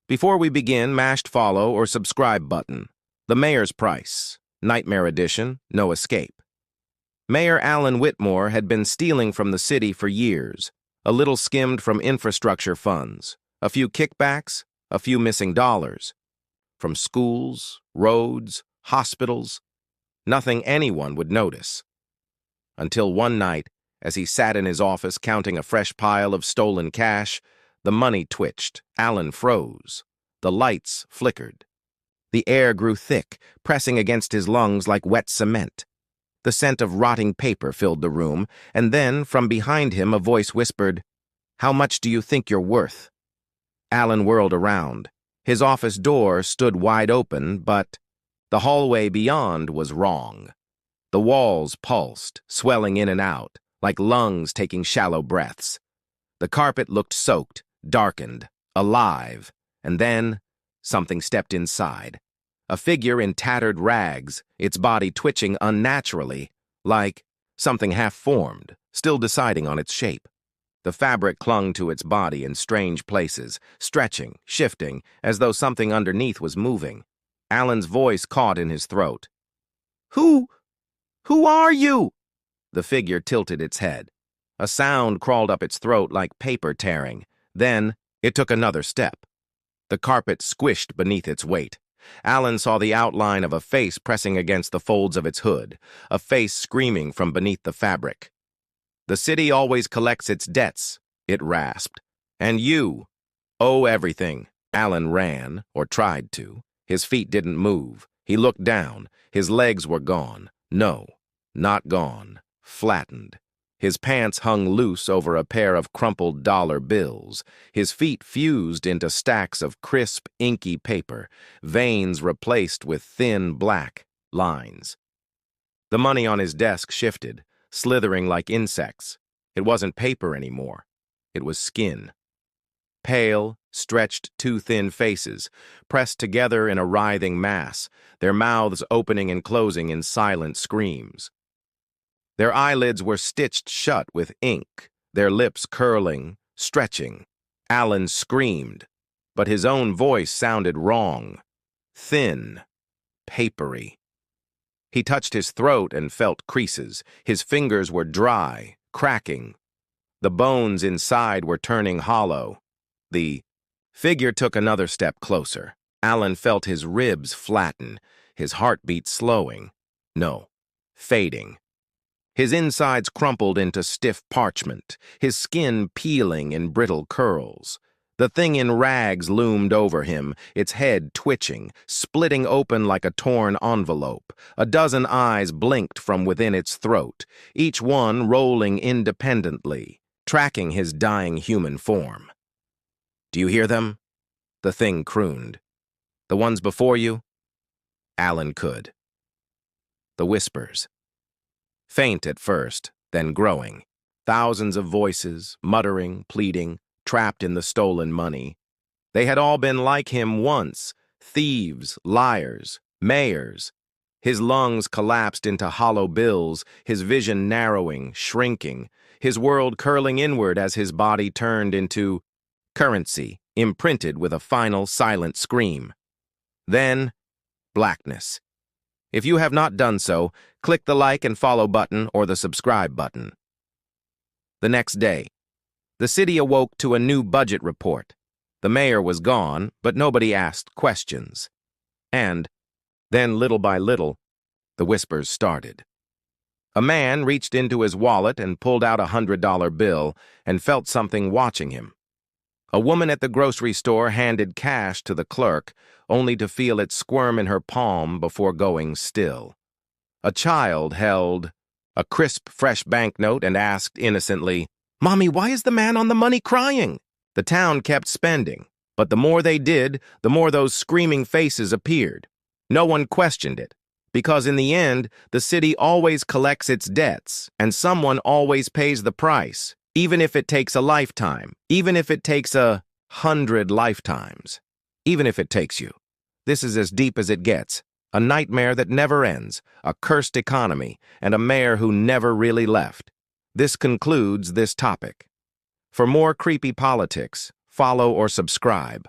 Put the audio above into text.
Before we begin, mashed follow or subscribe button. The Mayor's Price. Nightmare Edition. No escape. Mayor Alan Whitmore had been stealing from the city for years, a little skimmed from infrastructure funds, a few kickbacks, a few missing dollars. From schools, roads, hospitals, nothing anyone would notice. Until one night, as he sat in his office counting a fresh pile of stolen cash, the money twitched, Alan froze. The lights flickered. The air grew thick, pressing against his lungs like wet cement. The scent of rotting paper filled the room, and then, from behind him, a voice whispered, "How much do you think you're worth?" Alan whirled around. His office door stood wide open, but the hallway beyond was wrong. The walls pulsed, swelling in and out, like lungs taking shallow breaths. The carpet looked soaked, darkened, alive, and then something stepped inside. A figure in tattered rags, its body twitching unnaturally, like something half-formed, still deciding on its shape. The fabric clung to its body in strange places, stretching, shifting, as though something underneath was moving. Alan's voice caught in his throat. Who are you?" The figure tilted its head. A sound crawled up its throat like paper tearing. Then it took another step. The carpet squished beneath its weight. Alan saw the outline of a face pressing against the folds of its hood, a face screaming from beneath the fabric. "The city always collects its debts," it rasped. "And you owe everything." Alan ran, or tried to. His feet didn't move. He looked down. His legs were gone. No, not gone. Flattened. His pants hung loose over a pair of crumpled dollar bills. His feet fused into stacks of crisp, inky paper, veins replaced with thin, black lines. The money on his desk shifted, slithering like insects. It wasn't paper anymore. It was skin. Pale, stretched, too thin faces, pressed together in a writhing mass, their mouths opening and closing in silent screams. Their eyelids were stitched shut with ink, their lips curling, stretching. Alan screamed, but his own voice sounded wrong. Thin, papery. He touched his throat and felt creases. His fingers were dry, cracking. The bones inside were turning hollow. The figure took another step closer. Alan felt his ribs flatten, his heartbeat slowing. No, fading. His insides crumpled into stiff parchment, his skin peeling in brittle curls. The thing in rags loomed over him, its head twitching, splitting open like a torn envelope. A dozen eyes blinked from within its throat, each one rolling independently, tracking his dying human form. "Do you hear them?" the thing crooned. "The ones before you?" Alan could. The whispers. Faint at first, then growing. Thousands of voices, muttering, pleading, trapped in the stolen money. They had all been like him once, thieves, liars, mayors. His lungs collapsed into hollow bills, his vision narrowing, shrinking, his world curling inward as his body turned into currency, imprinted with a final silent scream. Then, blackness. If you have not done so, click the like and follow button or the subscribe button. The next day, the city awoke to a new budget report. The mayor was gone, but nobody asked questions. And then, little by little, the whispers started. A man reached into his wallet and pulled out a $100 bill and felt something watching him. A woman at the grocery store handed cash to the clerk, only to feel it squirm in her palm before going still. A child held a crisp, fresh banknote and asked innocently, "Mommy, why is the man on the money crying?" The town kept spending, but the more they did, the more those screaming faces appeared. No one questioned it, because in the end, the city always collects its debts, and someone always pays the price, even if it takes a lifetime, even if it takes 100 lifetimes, even if it takes you. This is as deep as it gets. A nightmare that never ends, a cursed economy, and a mayor who never really left. This concludes this topic. For more creepy politics, follow or subscribe.